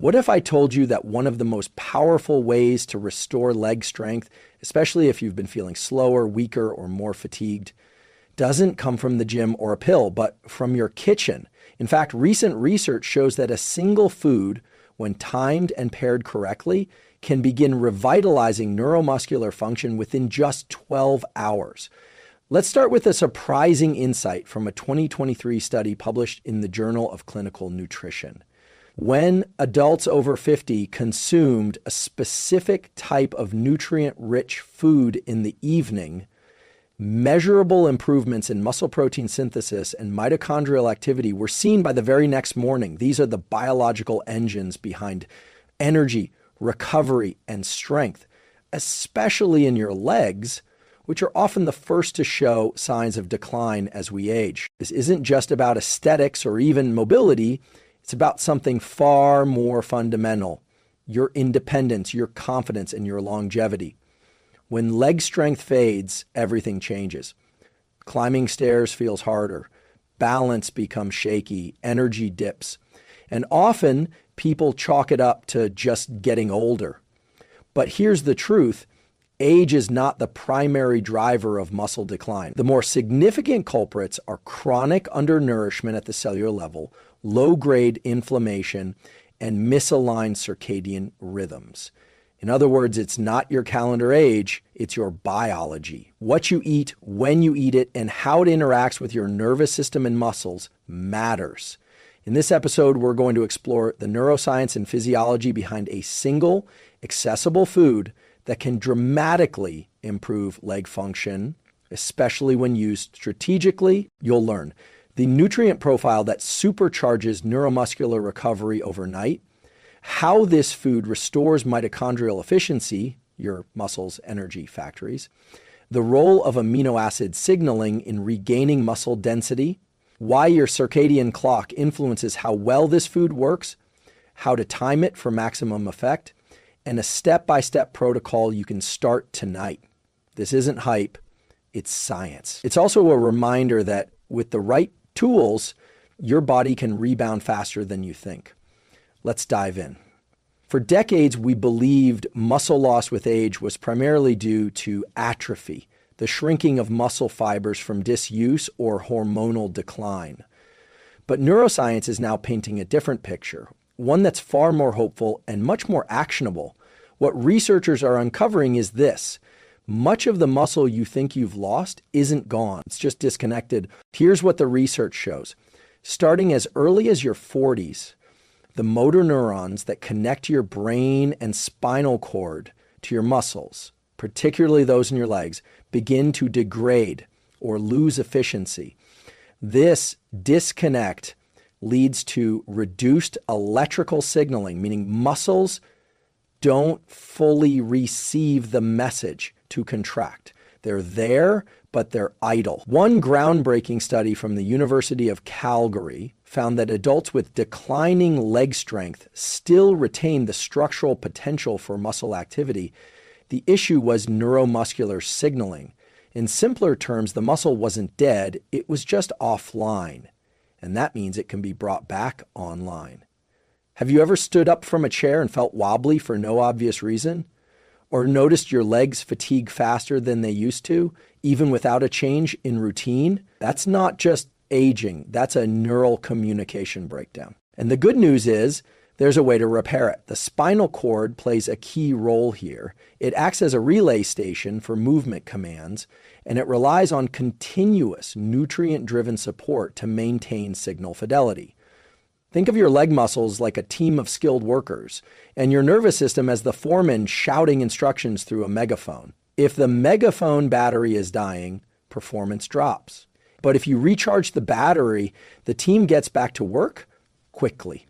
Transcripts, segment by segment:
What if I told you that one of the most powerful ways to restore leg strength, especially if you've been feeling slower, weaker, or more fatigued, doesn't come from the gym or a pill, but from your kitchen? In fact, recent research shows that a single food, when timed and paired correctly, can begin revitalizing neuromuscular function within just 12 hours. Let's start with a surprising insight from a 2023 study published in the Journal of Clinical Nutrition. When adults over 50 consumed a specific type of nutrient-rich food in the evening, measurable improvements in muscle protein synthesis and mitochondrial activity were seen by the very next morning. These are the biological engines behind energy, recovery, and strength, especially in your legs, which are often the first to show signs of decline as we age. This isn't just about aesthetics or even mobility. It's about something far more fundamental: your independence, your confidence, and your longevity. When leg strength fades, everything changes. Climbing stairs feels harder. Balance becomes shaky. Energy dips. And often people chalk it up to just getting older. But here's the truth. Age is not the primary driver of muscle decline. The more significant culprits are chronic undernourishment at the cellular level, low-grade inflammation, and misaligned circadian rhythms. In other words, it's not your calendar age, it's your biology. What you eat, when you eat it, and how it interacts with your nervous system and muscles matters. In this episode, we're going to explore the neuroscience and physiology behind a single, accessible food that can dramatically improve leg function, especially when used strategically. You'll learn the nutrient profile that supercharges neuromuscular recovery overnight, how this food restores mitochondrial efficiency, your muscle's energy factories, the role of amino acid signaling in regaining muscle density, why your circadian clock influences how well this food works, how to time it for maximum effect, and a step-by-step protocol you can start tonight. This isn't hype, it's science. It's also a reminder that with the right tools, your body can rebound faster than you think. Let's dive in. For decades, we believed muscle loss with age was primarily due to atrophy, the shrinking of muscle fibers from disuse or hormonal decline. But neuroscience is now painting a different picture, one that's far more hopeful and much more actionable. What researchers are uncovering is this: much of the muscle you think you've lost isn't gone. It's just disconnected. Here's what the research shows. Starting as early as your 40s, the motor neurons that connect your brain and spinal cord to your muscles, particularly those in your legs, begin to degrade or lose efficiency. This disconnect leads to reduced electrical signaling, meaning muscles don't fully receive the message to contract. They're there, but they're idle. One groundbreaking study from the University of Calgary found that adults with declining leg strength still retain the structural potential for muscle activity. The issue was neuromuscular signaling. In simpler terms, the muscle wasn't dead, it was just offline. And that means it can be brought back online. Have you ever stood up from a chair and felt wobbly for no obvious reason? Or noticed your legs fatigue faster than they used to, even without a change in routine? That's not just aging, that's a neural communication breakdown. And the good news is, there's a way to repair it. The spinal cord plays a key role here. It acts as a relay station for movement commands, and it relies on continuous nutrient-driven support to maintain signal fidelity. Think of your leg muscles like a team of skilled workers, and your nervous system as the foreman shouting instructions through a megaphone. If the megaphone battery is dying, performance drops. But if you recharge the battery, the team gets back to work quickly.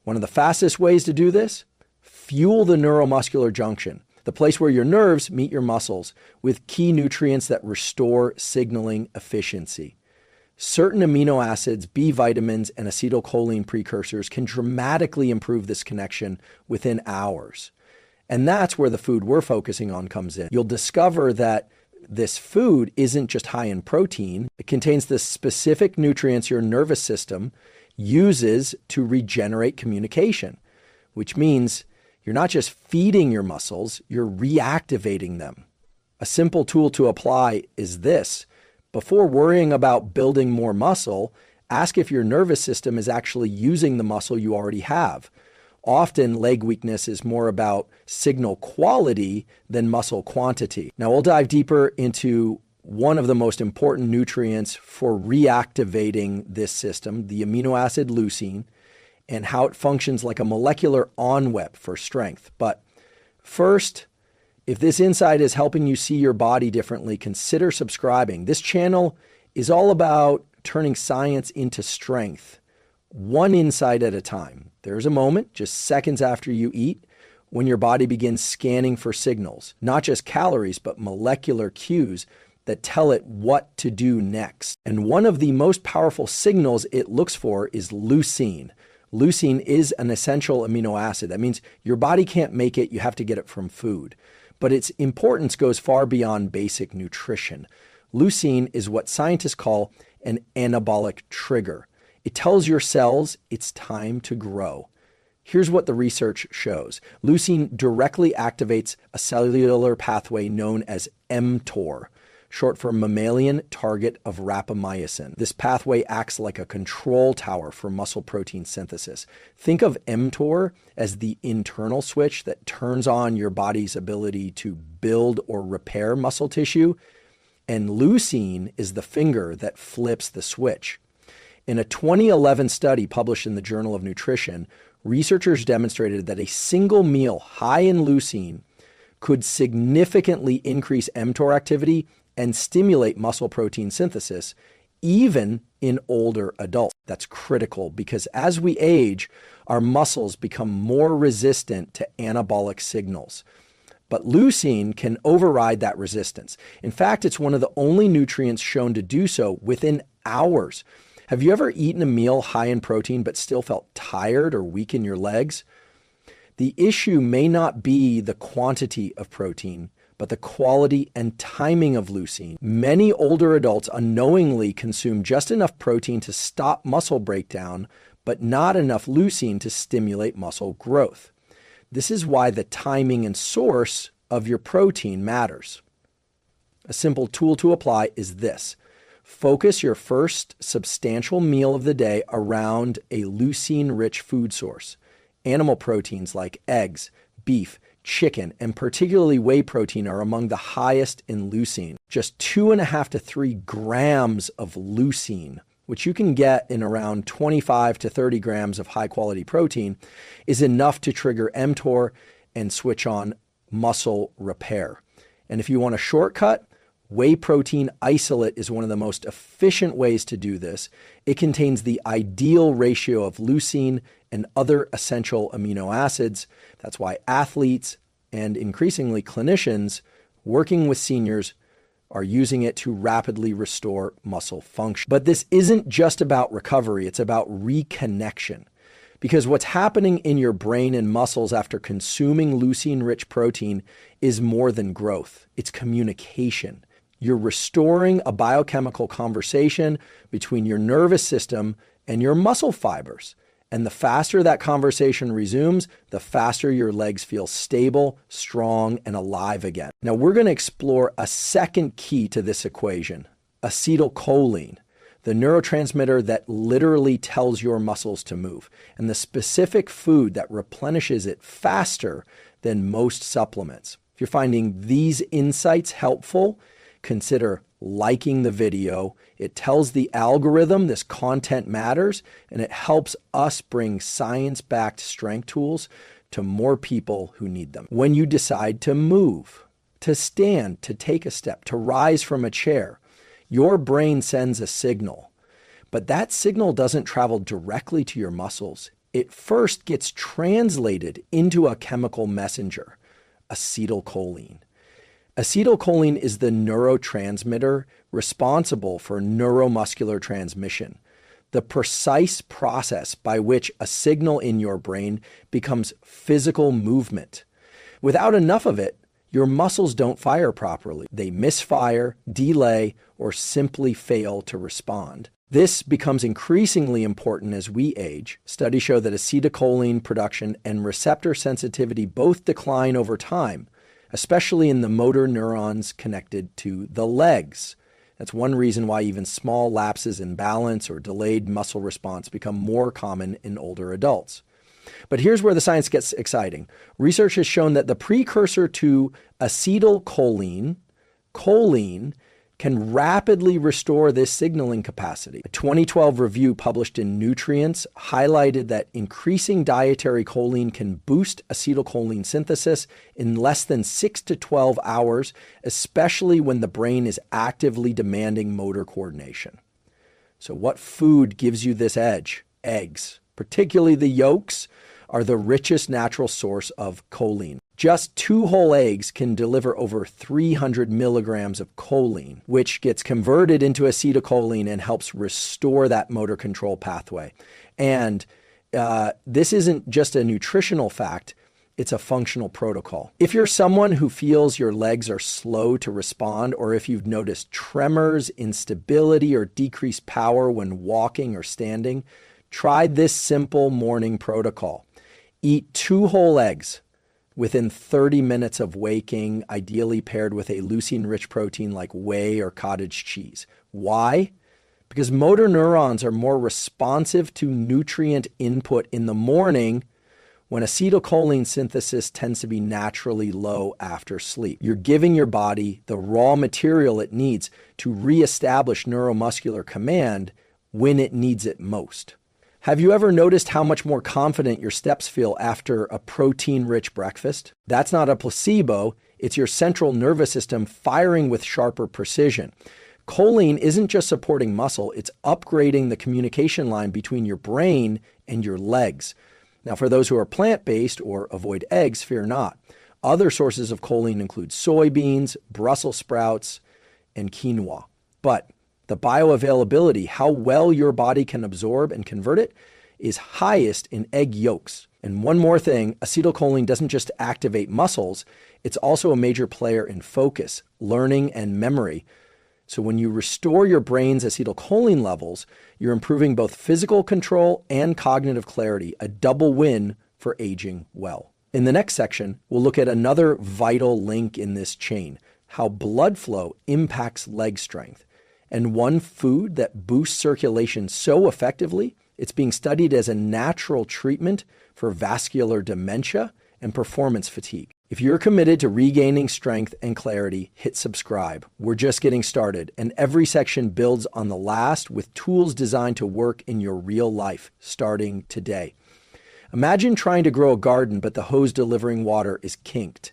One of the fastest ways to do this? Fuel the neuromuscular junction, the place where your nerves meet your muscles, with key nutrients that restore signaling efficiency. Certain amino acids, B vitamins, and acetylcholine precursors can dramatically improve this connection within hours. And that's where the food we're focusing on comes in. You'll discover that this food isn't just high in protein. It contains the specific nutrients your nervous system uses to regenerate communication. which means you're not just feeding your muscles, you're reactivating them. A simple tool to apply is this. Before worrying about building more muscle, ask if your nervous system is actually using the muscle you already have. Often, leg weakness is more about signal quality than muscle quantity. Now, we'll dive deeper into one of the most important nutrients for reactivating this system, the amino acid leucine, and how it functions like a molecular on-web for strength. But first, if this insight is helping you see your body differently, consider subscribing. This channel is all about turning science into strength, one insight at a time. There's a moment, just seconds after you eat, when your body begins scanning for signals, not just calories, but molecular cues that tell it what to do next. And one of the most powerful signals it looks for is leucine. Leucine is an essential amino acid. That means your body can't make it, you have to get it from food. But its importance goes far beyond basic nutrition. Leucine is what scientists call an anabolic trigger. It tells your cells it's time to grow. Here's what the research shows. Leucine directly activates a cellular pathway known as mTOR, short for mammalian target of rapamycin. This pathway acts like a control tower for muscle protein synthesis. Think of mTOR as the internal switch that turns on your body's ability to build or repair muscle tissue, and leucine is the finger that flips the switch. In a 2011 study published in the Journal of Nutrition, researchers demonstrated that a single meal high in leucine could significantly increase mTOR activity and stimulate muscle protein synthesis, even in older adults. That's critical because as we age, our muscles become more resistant to anabolic signals. But leucine can override that resistance. In fact, it's one of the only nutrients shown to do so within hours. Have you ever eaten a meal high in protein but still felt tired or weak in your legs? The issue may not be the quantity of protein, but the quality and timing of leucine. Many older adults unknowingly consume just enough protein to stop muscle breakdown, but not enough leucine to stimulate muscle growth. This is why the timing and source of your protein matters. A simple tool to apply is this. Focus your first substantial meal of the day around a leucine-rich food source. Animal proteins like eggs, beef, chicken, and particularly whey protein are among the highest in leucine. Just 2.5 to 3 grams of leucine, which you can get in around 25 to 30 grams of high-quality protein, is enough to trigger mTOR and switch on muscle repair. And if you want a shortcut, whey protein isolate is one of the most efficient ways to do this. It contains the ideal ratio of leucine and other essential amino acids. That's why athletes and increasingly clinicians working with seniors are using it to rapidly restore muscle function. But this isn't just about recovery, it's about reconnection. Because what's happening in your brain and muscles after consuming leucine-rich protein is more than growth. It's communication. You're restoring a biochemical conversation between your nervous system and your muscle fibers. And the faster that conversation resumes, the faster your legs feel stable, strong, and alive again. Now, we're going to explore a second key to this equation, acetylcholine, the neurotransmitter that literally tells your muscles to move, and the specific food that replenishes it faster than most supplements. If you're finding these insights helpful, consider liking the video. It tells the algorithm this content matters, and it helps us bring science-backed strength tools to more people who need them. When you decide to move, to stand, to take a step, to rise from a chair, your brain sends a signal. But that signal doesn't travel directly to your muscles. It first gets translated into a chemical messenger, acetylcholine. Acetylcholine is the neurotransmitter responsible for neuromuscular transmission, the precise process by which a signal in your brain becomes physical movement. Without enough of it, your muscles don't fire properly. They misfire, delay, or simply fail to respond. This becomes increasingly important as we age. Studies show that acetylcholine production and receptor sensitivity both decline over time, especially in the motor neurons connected to the legs. That's one reason why even small lapses in balance or delayed muscle response become more common in older adults. But here's where the science gets exciting. Research has shown that the precursor to acetylcholine, choline, can rapidly restore this signaling capacity. A 2012 review published in Nutrients highlighted that increasing dietary choline can boost acetylcholine synthesis in less than 6 to 12 hours, especially when the brain is actively demanding motor coordination. So what food gives you this edge? Eggs, particularly the yolks, are the richest natural source of choline. Just 2 whole eggs can deliver over 300 milligrams of choline, which gets converted into acetylcholine and helps restore that motor control pathway. And this isn't just a nutritional fact, it's a functional protocol. If you're someone who feels your legs are slow to respond, or if you've noticed tremors, instability, or decreased power when walking or standing, try this simple morning protocol. Eat 2 whole eggs within 30 minutes of waking, ideally paired with a leucine-rich protein like whey or cottage cheese. Why? Because motor neurons are more responsive to nutrient input in the morning when acetylcholine synthesis tends to be naturally low after sleep. You're giving your body the raw material it needs to reestablish neuromuscular command when it needs it most. Have you ever noticed how much more confident your steps feel after a protein-rich breakfast? That's not a placebo. It's your central nervous system firing with sharper precision. Choline isn't just supporting muscle, it's upgrading the communication line between your brain and your legs. Now, for those who are plant-based or avoid eggs, fear not. Other sources of choline include soybeans, Brussels sprouts, and quinoa. But the bioavailability, how well your body can absorb and convert it, is highest in egg yolks. And one more thing, acetylcholine doesn't just activate muscles, it's also a major player in focus, learning, and memory. So when you restore your brain's acetylcholine levels, you're improving both physical control and cognitive clarity, a double win for aging well. In the next section, we'll look at another vital link in this chain, how blood flow impacts leg strength. And one food that boosts circulation so effectively, it's being studied as a natural treatment for vascular dementia and performance fatigue. If you're committed to regaining strength and clarity, hit subscribe. We're just getting started, and every section builds on the last with tools designed to work in your real life, starting today. Imagine trying to grow a garden, but the hose delivering water is kinked.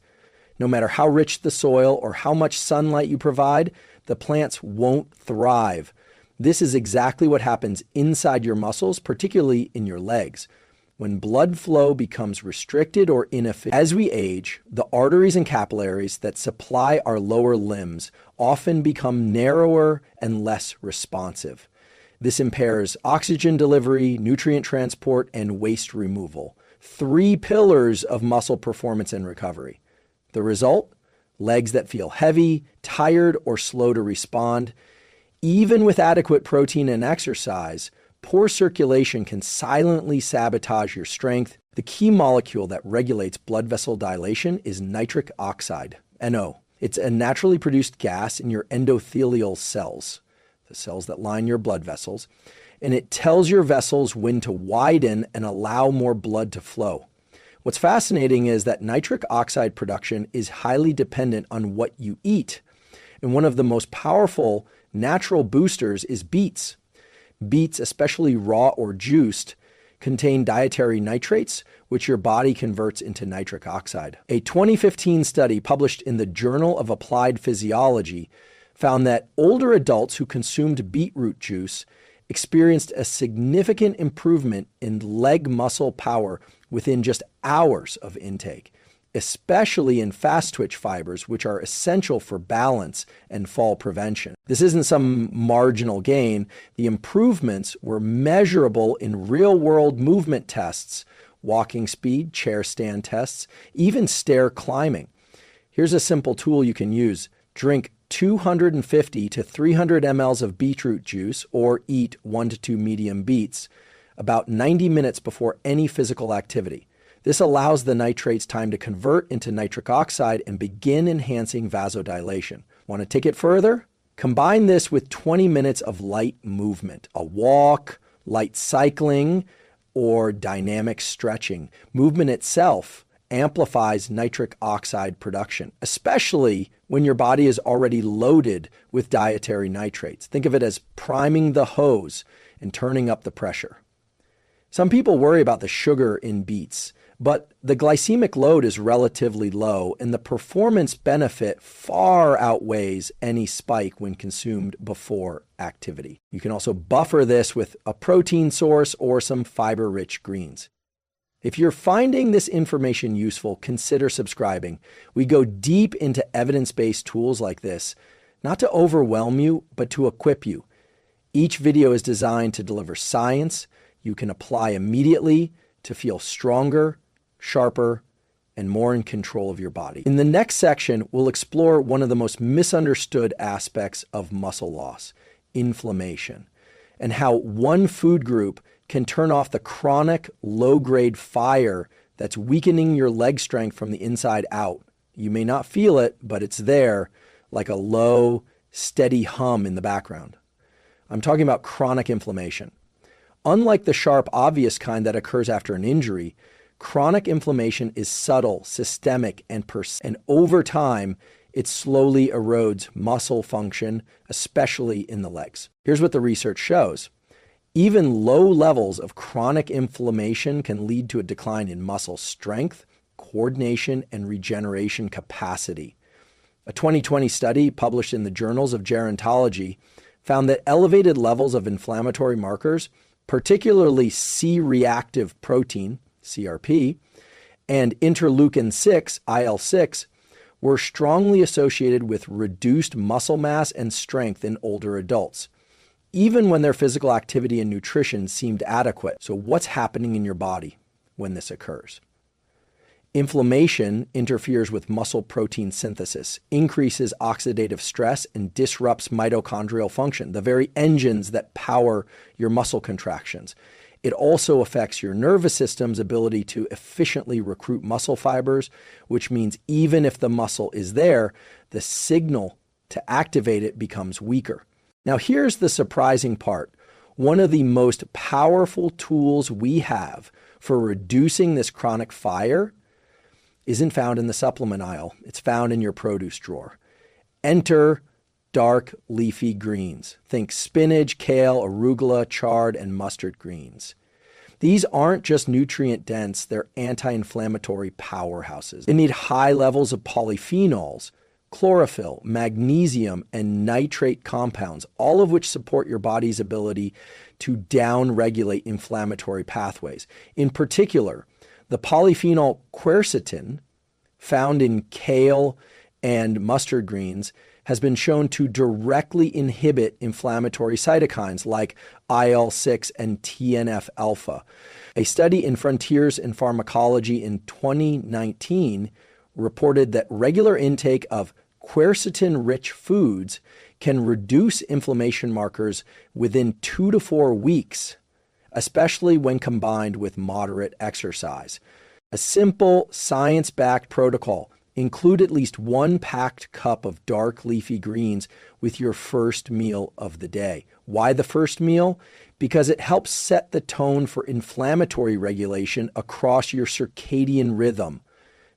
No matter how rich the soil or how much sunlight you provide, the plants won't thrive. This is exactly what happens inside your muscles, particularly in your legs. When blood flow becomes restricted or inefficient, as we age, the arteries and capillaries that supply our lower limbs often become narrower and less responsive. This impairs oxygen delivery, nutrient transport, and waste removal. 3 pillars of muscle performance and recovery. The result? Legs that feel heavy, tired, or slow to respond. Even with adequate protein and exercise, poor circulation can silently sabotage your strength. The key molecule that regulates blood vessel dilation is nitric oxide, NO. It's a naturally produced gas in your endothelial cells, the cells that line your blood vessels, and it tells your vessels when to widen and allow more blood to flow. What's fascinating is that nitric oxide production is highly dependent on what you eat. And one of the most powerful natural boosters is beets. Beets, especially raw or juiced, contain dietary nitrates, which your body converts into nitric oxide. A 2015 study published in the Journal of Applied Physiology found that older adults who consumed beetroot juice experienced a significant improvement in leg muscle power within just hours of intake, especially in fast twitch fibers, which are essential for balance and fall prevention. This isn't some marginal gain. The improvements were measurable in real-world movement tests, walking speed, chair stand tests, even stair climbing. Here's a simple tool you can use. Drink 250 to 300 mLs of beetroot juice or eat 1 to 2 medium beets about 90 minutes before any physical activity. This allows the nitrates time to convert into nitric oxide and begin enhancing vasodilation. Want to take it further? Combine this with 20 minutes of light movement, a walk, light cycling, or dynamic stretching. Movement itself amplifies nitric oxide production, especially when your body is already loaded with dietary nitrates. Think of it as priming the hose and turning up the pressure. Some people worry about the sugar in beets, but the glycemic load is relatively low and the performance benefit far outweighs any spike when consumed before activity. You can also buffer this with a protein source or some fiber-rich greens. If you're finding this information useful, consider subscribing. We go deep into evidence-based tools like this, not to overwhelm you, but to equip you. Each video is designed to deliver science you can apply immediately to feel stronger, sharper, and more in control of your body. In the next section, we'll explore one of the most misunderstood aspects of muscle loss, inflammation, and how one food group can turn off the chronic low-grade fire that's weakening your leg strength from the inside out. You may not feel it, but it's there like a low, steady hum in the background. I'm talking about chronic inflammation. Unlike the sharp, obvious kind that occurs after an injury, chronic inflammation is subtle, systemic, and over time, it slowly erodes muscle function, especially in the legs. Here's what the research shows. Even low levels of chronic inflammation can lead to a decline in muscle strength, coordination, and regeneration capacity. A 2020 study published in the Journals of Gerontology found that elevated levels of inflammatory markers, particularly C-reactive protein, CRP, and interleukin-6, IL-6, were strongly associated with reduced muscle mass and strength in older adults, even when their physical activity and nutrition seemed adequate. So what's happening in your body when this occurs? Inflammation interferes with muscle protein synthesis, increases oxidative stress, and disrupts mitochondrial function, the very engines that power your muscle contractions. It also affects your nervous system's ability to efficiently recruit muscle fibers, which means even if the muscle is there, the signal to activate it becomes weaker. Now, here's the surprising part. One of the most powerful tools we have for reducing this chronic fire isn't found in the supplement aisle. It's found in your produce drawer. Enter dark leafy greens. Think spinach, kale, arugula, chard, and mustard greens. These aren't just nutrient dense, they're anti-inflammatory powerhouses. They need high levels of polyphenols, chlorophyll, magnesium, and nitrate compounds, all of which support your body's ability to down-regulate inflammatory pathways. In particular, the polyphenol quercetin, found in kale and mustard greens, has been shown to directly inhibit inflammatory cytokines like IL-6 and TNF-alpha. A study in Frontiers in Pharmacology in 2019 reported that regular intake of quercetin-rich foods can reduce inflammation markers within 2 to 4 weeks, especially when combined with moderate exercise. A simple, science-backed protocol: include at least 1 packed cup of dark leafy greens with your first meal of the day. Why the first meal? Because it helps set the tone for inflammatory regulation across your circadian rhythm,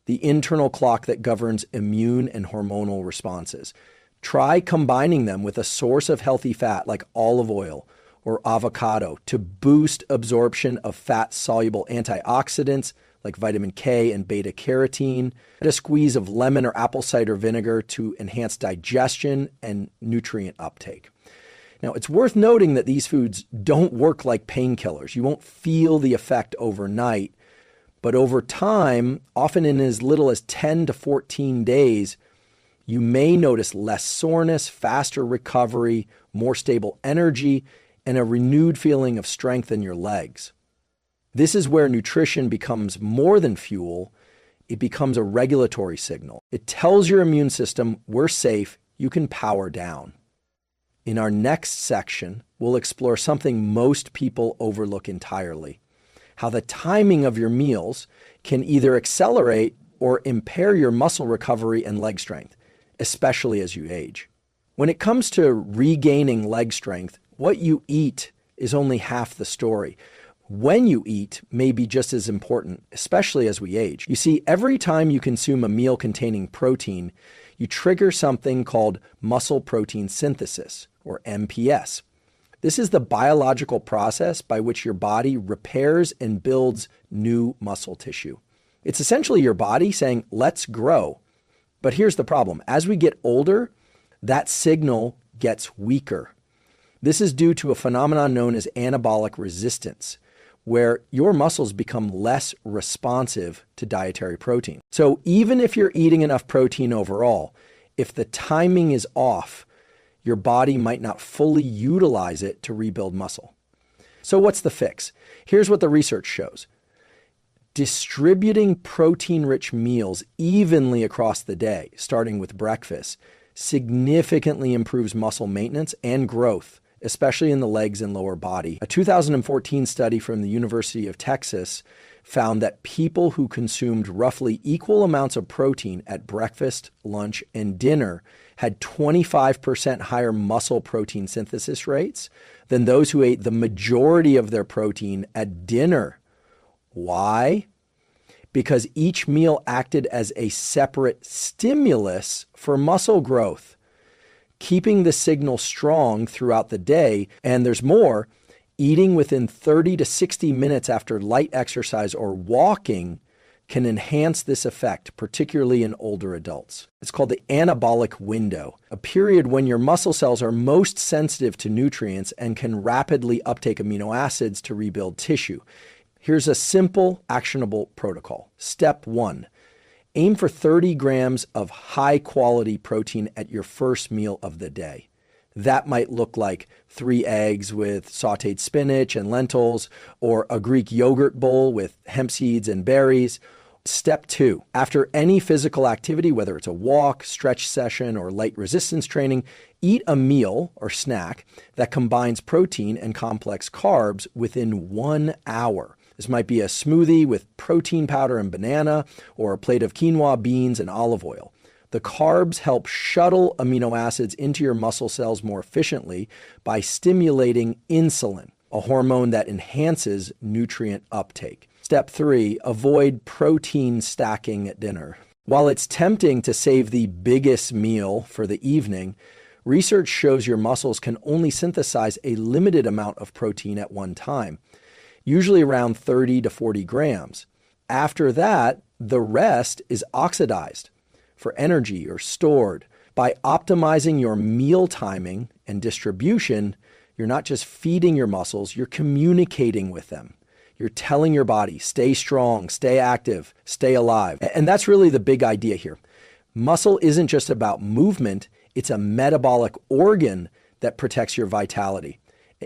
the internal clock that governs immune and hormonal responses. Try combining them with a source of healthy fat like olive oil or avocado to boost absorption of fat-soluble antioxidants like vitamin K and beta-carotene, and a squeeze of lemon or apple cider vinegar to enhance digestion and nutrient uptake. Now, it's worth noting that these foods don't work like painkillers. You won't feel the effect overnight, but over time, often in as little as 10 to 14 days, you may notice less soreness, faster recovery, more stable energy, and a renewed feeling of strength in your legs. This is where nutrition becomes more than fuel. It becomes a regulatory signal. It tells your immune system, we're safe, you can power down. In our next section, we'll explore something most people overlook entirely: how the timing of your meals can either accelerate or impair your muscle recovery and leg strength, especially as you age. When it comes to regaining leg strength, what you eat is only half the story. When you eat may be just as important, especially as we age. You see, every time you consume a meal containing protein, you trigger something called muscle protein synthesis, or MPS. This is the biological process by which your body repairs and builds new muscle tissue. It's essentially your body saying, let's grow. But here's the problem. As we get older, that signal gets weaker. This is due to a phenomenon known as anabolic resistance, where your muscles become less responsive to dietary protein. So even if you're eating enough protein overall, if the timing is off, your body might not fully utilize it to rebuild muscle. So what's the fix? Here's what the research shows. Distributing protein-rich meals evenly across the day, starting with breakfast, significantly improves muscle maintenance and growth, especially in the legs and lower body. A 2014 study from the University of Texas found that people who consumed roughly equal amounts of protein at breakfast, lunch, and dinner had 25% higher muscle protein synthesis rates than those who ate the majority of their protein at dinner. Why? Because each meal acted as a separate stimulus for muscle growth, keeping the signal strong throughout the day. And there's more, eating within 30 to 60 minutes after light exercise or walking can enhance this effect, particularly in older adults. It's called the anabolic window, a period when your muscle cells are most sensitive to nutrients and can rapidly uptake amino acids to rebuild tissue. Here's a simple, actionable protocol. Step 1. Aim for 30 grams of high-quality protein at your first meal of the day. That might look like 3 eggs with sautéed spinach and lentils, or a Greek yogurt bowl with hemp seeds and berries. Step 2. After any physical activity, whether it's a walk, stretch session, or light resistance training, eat a meal or snack that combines protein and complex carbs within 1 hour. This might be a smoothie with protein powder and banana, or a plate of quinoa, beans, and olive oil. The carbs help shuttle amino acids into your muscle cells more efficiently by stimulating insulin, a hormone that enhances nutrient uptake. Step 3, avoid protein stacking at dinner. While it's tempting to save the biggest meal for the evening, research shows your muscles can only synthesize a limited amount of protein at one time, usually around 30 to 40 grams. After that, the rest is oxidized for energy or stored. By optimizing your meal timing and distribution, you're not just feeding your muscles, you're communicating with them. You're telling your body, stay strong, stay active, stay alive. And that's really the big idea here. Muscle isn't just about movement, it's a metabolic organ that protects your vitality.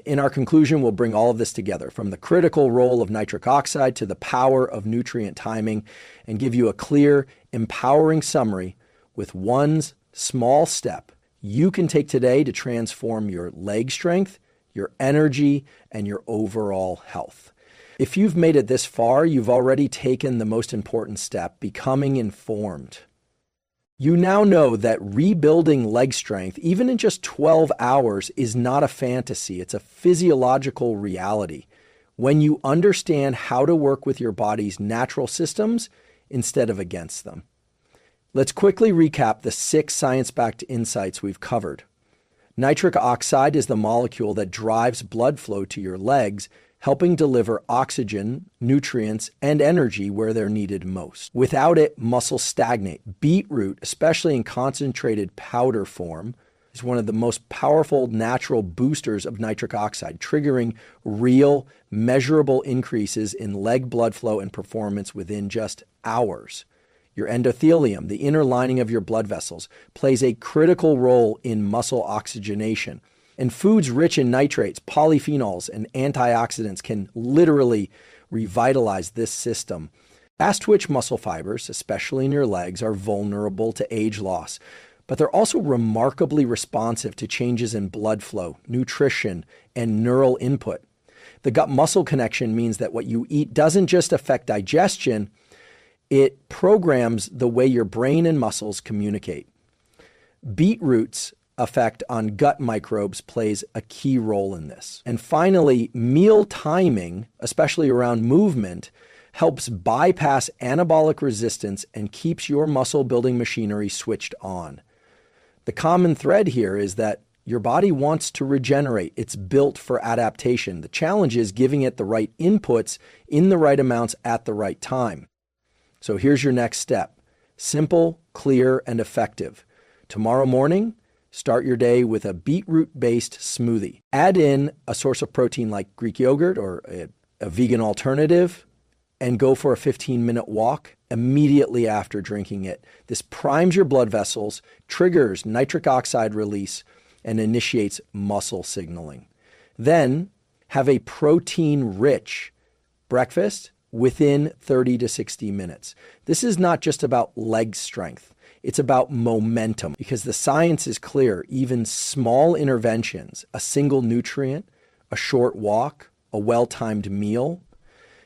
In our conclusion, we'll bring all of this together, from the critical role of nitric oxide to the power of nutrient timing, and give you a clear, empowering summary with one small step you can take today to transform your leg strength, your energy, and your overall health. If you've made it this far, you've already taken the most important step, becoming informed. You now know that rebuilding leg strength, even in just 12 hours, is not a fantasy. It's a physiological reality when you understand how to work with your body's natural systems instead of against them. Let's quickly recap the 6 science-backed insights we've covered. Nitric oxide is the molecule that drives blood flow to your legs, helping deliver oxygen, nutrients, and energy where they're needed most. Without it, muscles stagnate. Beetroot, especially in concentrated powder form, is one of the most powerful natural boosters of nitric oxide, triggering real, measurable increases in leg blood flow and performance within just hours. Your endothelium, the inner lining of your blood vessels, plays a critical role in muscle oxygenation. And foods rich in nitrates, polyphenols, and antioxidants can literally revitalize this system. Fast-twitch muscle fibers, especially in your legs, are vulnerable to age loss. but they're also remarkably responsive to changes in blood flow, nutrition, and neural input. The gut-muscle connection means that what you eat doesn't just affect digestion, it programs the way your brain and muscles communicate. Beetroot's effect on gut microbes plays a key role in this. And finally, meal timing, especially around movement, helps bypass anabolic resistance and keeps your muscle building machinery switched on. The common thread here is that your body wants to regenerate. It's built for adaptation. The challenge is giving it the right inputs in the right amounts at the right time. So here's your next step. Simple, clear, and effective. Tomorrow morning, start your day with a beetroot-based smoothie. Add in a source of protein like Greek yogurt or a vegan alternative, and go for a 15-minute walk immediately after drinking it. This primes your blood vessels, triggers nitric oxide release, and initiates muscle signaling. Then have a protein-rich breakfast within 30 to 60 minutes. This is not just about leg strength. It's about momentum, because the science is clear. Even small interventions, a single nutrient, a short walk, a well-timed meal,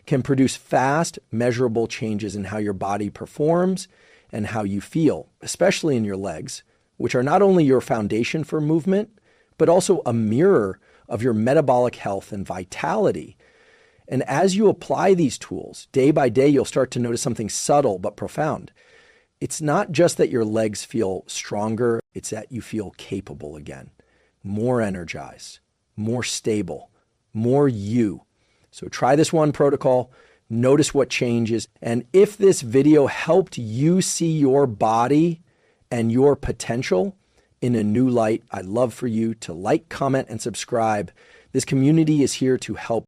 can produce fast, measurable changes in how your body performs and how you feel, especially in your legs, which are not only your foundation for movement, but also a mirror of your metabolic health and vitality. And as you apply these tools, day by day, you'll start to notice something subtle but profound. It's not just that your legs feel stronger, it's that you feel capable again, more energized, more stable, more you. So try this one protocol, notice what changes. And if this video helped you see your body and your potential in a new light, I'd love for you to like, comment, and subscribe. This community is here to help